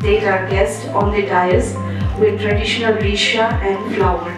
They are guests on the dais with traditional risha and flower.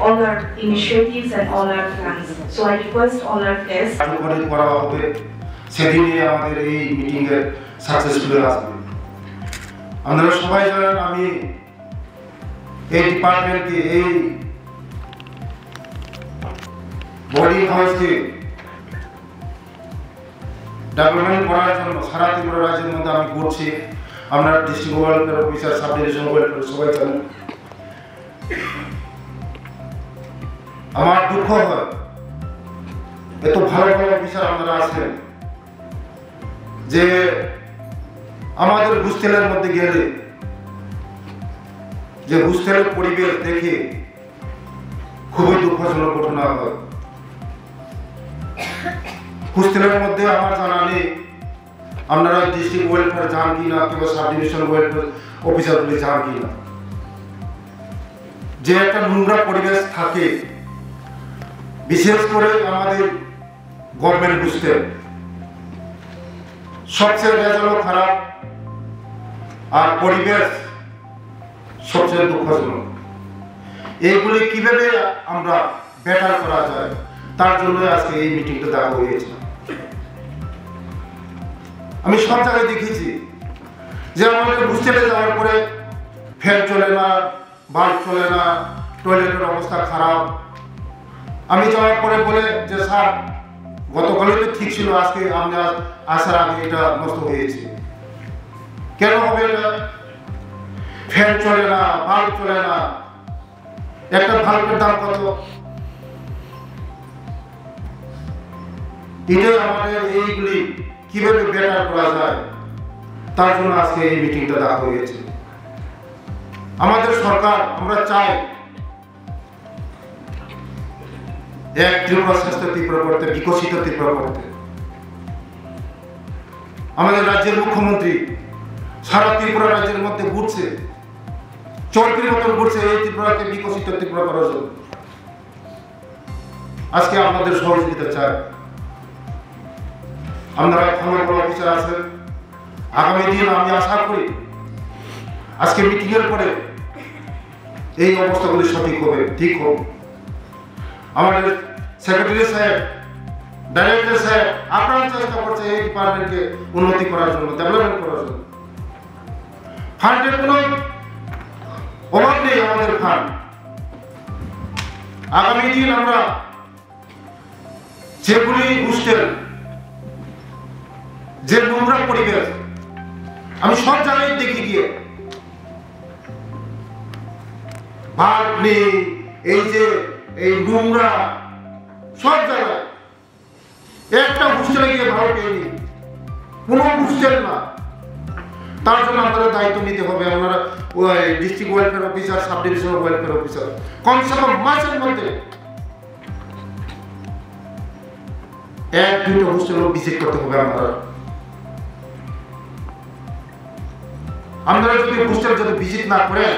All our initiatives and all our plans. So I request all our guests. সেদিনই আমাদের এই meeting এর successful আসবে। আপনারা সবাই জানেন আমি এই ডিপার্টমেন্টকে এই বডি হাউসকে ডেভেলপমেন্ট করার জন্য সারা ত্রিপুরা রাজ্যের মধ্যে আমি করছি। আমরা district welfare officer, sub division welfare সবাই জানেন। আমার দুঃখ হয় এত ভালো ভালো অফিসার আপনারা আছেন যে আমাদের হোস্টেলের মধ্যে গেলে যে হোস্টেলের পরিবেশ দেখে খুবই দুঃখজনক ঘটনা হয়। হোস্টেলের মধ্যে আমার জানা নেই আপনারা ডিস্ট্রিক্ট ওয়েলফেয়ার যান কি না কিংবা সাব ডিভিশন ওয়েলফেয়ার অফিসারগুলি যান কি না, যে একটা নোংরা পরিবেশ থাকে, বিশেষ করে আমাদের গভর্নমেন্ট হোস্টেল সবচেয়ে রেজাল্ট খারাপ আর পরিবেশ সবচেয়ে দুঃখজনক। এইগুলি কিভাবে আমরা বেটার করা যায় তার জন্য আজকে এই মিটিংটা দেওয়া হয়েছে। আমি সব জায়গায় দেখেছি যে আমাদের হোস্টেলে যাওয়ার পরে ফ্যান চলে না, বাল্ব চলে না, টয়লেটের অবস্থা খারাপ। আমি যাওয়ার পরে বলে যে স্যার গতকালই তো ঠিক ছিল, আজকে আমরা আসার আগে এটা নষ্ট হয়েছে। কেন হবে এটা? ফ্যান চলে না, বাল্ব চলে না, একটা বাল্বের দাম কত? এটা আমাদের এইগুলি কিভাবে বেটার করা যায় তার জন্য আজকে এই মিটিংটা দেওয়া হয়েছে। আমাদের সরকার আমরা চাই এক ত্রিপুরা শ্রেষ্ঠ ত্রিপুরা করতে, বিকশিত ত্রিপুরা করতে। আমাদের রাজ্যের মুখ্যমন্ত্রী সারা ত্রিপুরা রাজ্যের মধ্যে ঘুরছে, চরকির মতন ঘুরছে এই ত্রিপুরাকে বিকশিত ত্রিপুরা করার জন্য। আজকে আপনাদের সহযোগিতা চাই। আপনারা থানার বড় অফিসার আছেন, আগামী দিন আমি আশা করি আজকে মিটিং এর পরে এই অবস্থাগুলি সঠিক হবে, ঠিক হবে। আমাদের সেক্রেটারি সাহেব, ডাইরেক্টর সাহেব আপনারা চেষ্টা করছে এই ডিপার্টমেন্টকে উন্নতি করার জন্য, ডেভেলপমেন্ট করার জন্য। ফান্ডের কোনো অভাব নেই আমাদের ফান্ড। আগামী দিন আমরা যেগুলি হোস্টেল, যে নোংরা পরিবেশ, আমি সব জায়গায় দেখি গিয়ে ভাগ নেই, এই যে এই নোংরা সব জায়গায়, একটা হোস্টেলে গিয়ে ভালো পেয়নি, কোনো হোস্টেল না। তার জন্য আমাদের দায়িত্ব নিতে হবে। আমরা district welfare officer, sub divisional welfare officer কমসে কম মাসের মধ্যে এক দুটো হোস্টেল ভিজিট করতে হবে। আপনারা যদি হোস্টেল যদি ভিজিট না করেন,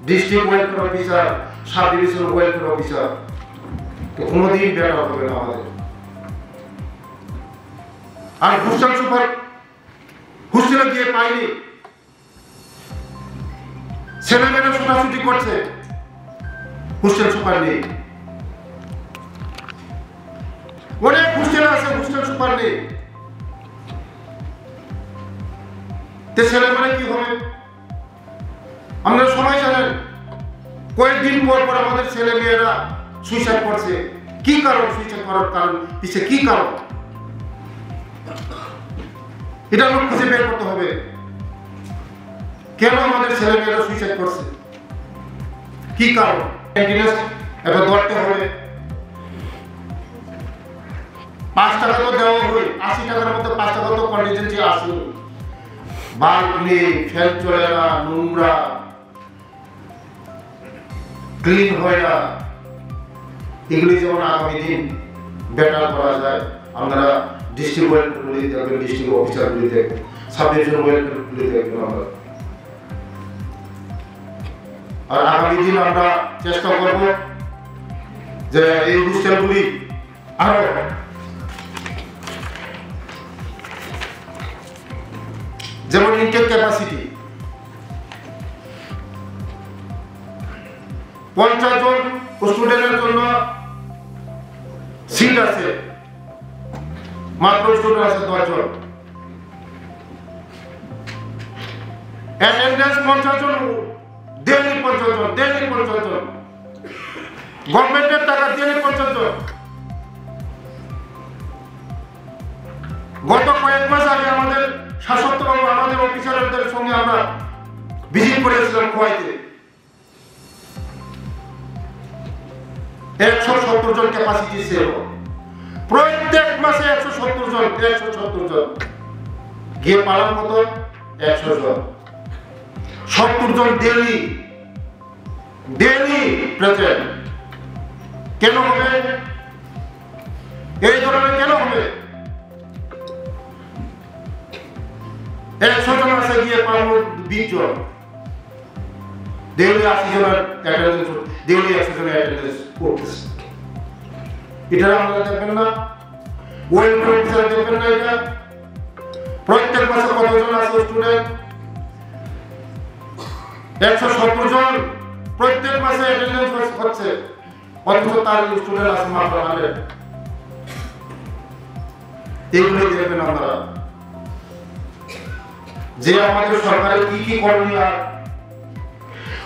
district welfare officer, sub divisional welfare officer, তো কোনোদিন বেটার হবে না আমাদের। আর হোস্টেল সুপার হোস্টেলে গিয়ে পাইনি, ছেলেমেয়েরা ছোটাছুটি করছে, হোস্টেল সুপার নেই। অনেক হোস্টেল আছে, হোস্টেল সুপার নেই। ছেলেমেয়েরা কি হবে আপনারা সবাই জানেন। কয়েকদিন পর পর আমাদের ছেলে মেয়েরা সুইসাইড করছে। কি কারণ? সুইসাইড করার কারণ পিছে কি কারণ? এটা আমরা খুঁজে বের করতে হবে। কেন আমাদের ছেলে মেয়েরা সুইসাইড করছে, কি কারণ? এটা ধরতে হবে। 5 টাকা তো দেওয়া হয়, 80 টাকার মধ্যে 5 টাকা তো কন্টিজেন্সি আসে। বাল্ব নেই, ফ্যান চলে না, নোংরা, ক্লিন হয় না। এগুলি যেমন আগামী দিন বেটার করা যায়, আমরা ডিস্ট্রিক্ট ওয়েলফেয়ারগুলি দেখবেন, ডিস্ট্রিক্ট অফিসারগুলি দেখবেন, সাব ডিভিশন ওয়েলফেয়ারগুলি দেখবেন আমরা। আর আগামী দিন আমরা চেষ্টা করব যে এই হোস্টেলগুলি আরো যেমন ইনটেক ক্যাপাসিটি 50 জন স্টুডেন্টের জন্য সিট আছে, মাত্র স্টুডেন্ট আছে 10 জন। অ্যাটেন্ডেন্স 50 জন, ডেইলি 50 জন, ডেইলি 50 জন, গভর্নমেন্টের টাকা ডেইলি 50 জন। গত কয়েক মাস আগে আমাদের শাসকবাবু আমাদের অফিসারদের সঙ্গে আমরা ভিজিট করেছিলাম খোয়াইতে। 170 জন ক্যাপাসিটি ছিল, প্রত্যেক মাসে 170 জন, 170 জন গিয়ে পালাম কত 100 জন, 70 জন ডেইলি প্রেজেন্ট। কেন হবে এই ধরনের, কেন হবে? 100 জন আছে গিয়ে পাবো 20 জন, ডেইলি 80 জনের অ্যাটেন্ডেন্স, ডেইলি 100 জনের অ্যাটেন্ডেন্স করতেছে। এটা আমরা দেখবেন না, ওয়েলফেয়ার অফিসার দেখবেন না। এটা প্রত্যেক মাসে কতজন আছে স্টুডেন্ট? 170 জন প্রত্যেক মাসে অ্যাটেন্ডেন্স হচ্ছে, অথচ তার স্টুডেন্ট আছে মাত্র 100। এইগুলো দেখবেন আমরা যে আমাদের সরকারের কি কি করণীয়।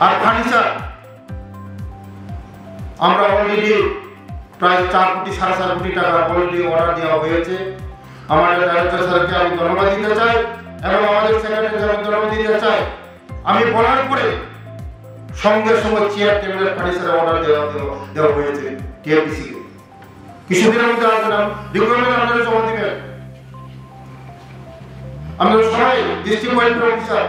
আর ফার্নিচার আমরা অলরেডি প্রায় 4 কোটি 4.5 কোটি টাকা অলরেডি অর্ডার দেওয়া হয়েছে। আমাদের ডাইরেক্টর স্যারকে আমি ধন্যবাদ দিতে চাই এবং আমাদের সেক্রেটারি স্যারকে ধন্যবাদ দিতে চাই। আমি বলার পরে সঙ্গে সঙ্গে চেয়ার টেবিলের ফার্নিচার অর্ডার দেওয়া হয়েছে টিএফডিসি কে। কিছুদিনের মধ্যে আসবেন, রিকোয়ারমেন্ট আপনারা জমা দিবেন। আমরা সবাই ডিস্ট্রিক্ট ওয়েলফেয়ার অফিসার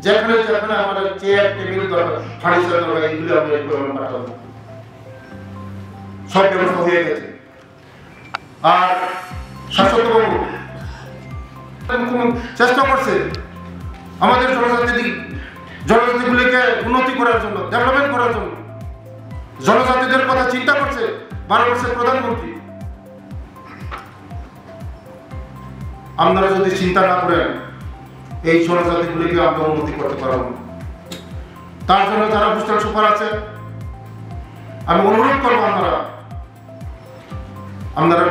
যেখানে যেখানে আমাদের চেয়ার টেবিল দরকার, ফার্নিচার দরকার, এগুলো আমরা রিকোয়ারমেন্ট পাঠাবো। সব ব্যবস্থা হয়ে গেছে। আর শাসকবাবু চেষ্টা করছে আমাদের জনজাতিগুলিকে উন্নতি করার জন্য, ডেভেলপমেন্ট করার জন্য। জনজাতিদের কথা চিন্তা করছে ভারতবর্ষের প্রধানমন্ত্রী। আপনারা যদি চিন্তা না করেন এই জনজাতিগুলিকে আমরা উন্নতি করতে পারব না। তার জন্য যারা হোস্টেল সুপার আছে আমি অনুরোধ করবো আপনারা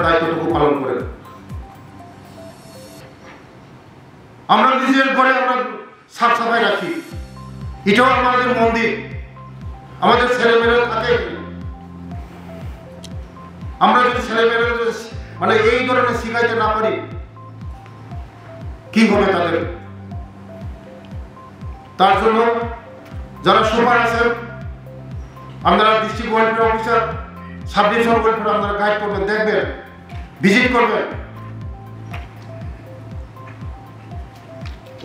দায়িত্বটুকু পালন করেন। আমরা নিজের ঘরে আমরা সাফ সাফাই রাখি, এটাও আমাদের মন্দির। আমাদের ছেলেমেয়েরা থাকে, আমরা যদি ছেলেমেয়েরা মানে এই ধরনের শিখাইতে না পারি কি হবে তাদের? তার জন্য যারা সুপার আছেন, আপনারা district welfare officer, sub division welfare আপনারা গাইড করবেন, দেখবেন, ভিজিট করবেন।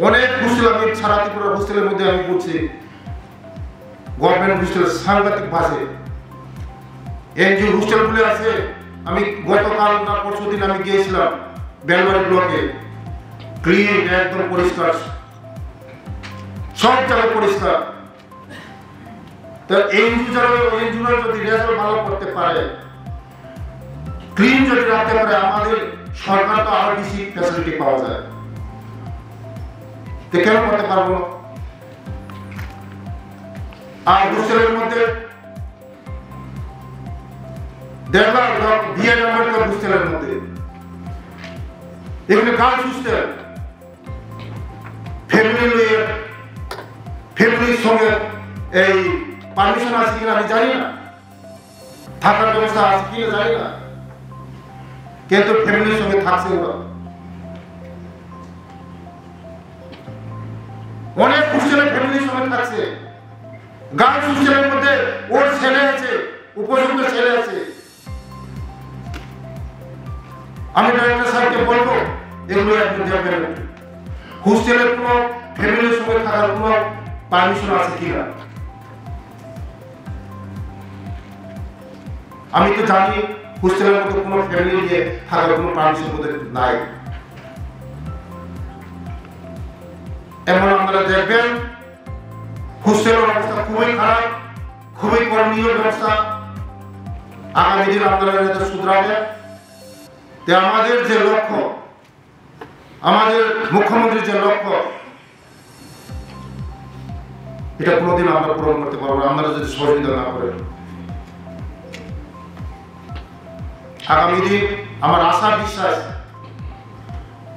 অনেক হোস্টেল আমি সারা ত্রিপুরা হোস্টেলের মধ্যে আমি বলছি, গভর্নমেন্ট হোস্টেল সাংঘাতিক বাজে। এনজিও হোস্টেলগুলো আছে। আমি গতকাল না পরশু দিন আমি গিয়েছিলাম বেলবাড়ি ব্লকে, ক্লিন, একদম পরিষ্কার, সব জায়গায় পরিষ্কার। এনজিও যদি রেজাল্ট ভালো করতে পারে, ক্লিন যদি রাখতে পারে, আমাদের সরকার তো আরো বেশি ফ্যাসিলিটি পাওয়া যায়। কেন করতে পারবো? আর হোস্টেলের মধ্যে দেখলাম বিএড আম্বেদকর হোস্টেলের মধ্যে, এখানে গার্লস হোস্টেল, ফ্যামিলির সঙ্গে এই পারমিশন আছে কিনা আমি জানি না, থাকার ব্যবস্থা আছে কিনা জানি না, কিন্তু ফ্যামিলির সঙ্গে থাকছে ওরা। অনেক হোস্টেলে ফ্যামিলির সঙ্গে থাকছে। গার্লস হোস্টেলের মধ্যে ওর ছেলে আছে, উপযুক্ত ছেলে আছে। আমি ডাইরেক্টর স্যারকে বলবো এগুলো একদম দেখবেন, হোস্টেলের কোনো ফ্যামিলির সঙ্গে থাকার কোনো পারমিশন আছে কিনা। আমি তো জানি হোস্টেলের মধ্যে কোনো ফ্যামিলি নিয়ে থাকার কোনো পারমিশন ওদের নাই। এমন আপনারা দেখবেন হোস্টেলের অবস্থা খুবই খারাপ, খুবই করণীয় ব্যবস্থা। আগামী দিন আপনারা যাতে শুধরাবে। আমাদের যে লক্ষ্য, আমাদের মুখ্যমন্ত্রীর যে লক্ষ্য, এটা কোনোদিন আমরা পূরণ করতে পারবো না আপনারা যদি সহযোগিতা না করেন। আগামী দিন আমার আশা বিশ্বাস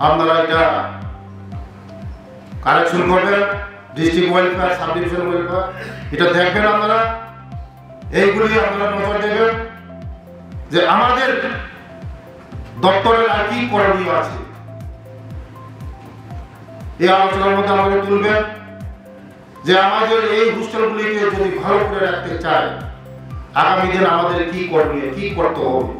আপনারা এটা কারেকশন করবেন, district welfare, sub division welfare, এটা দেখবেন আপনারা, এইগুলি আপনারা নজর দেবেন যে আমাদের দপ্তরের আর কি করণীয় আছে। এই আলোচনার মধ্যে আমাদের তুলবেন যে আমাদের এই হোস্টেলগুলিকে যদি ভালো করে রাখতে চায়, আগামী দিন আমাদের কি করণীয়, কি করতে হবে।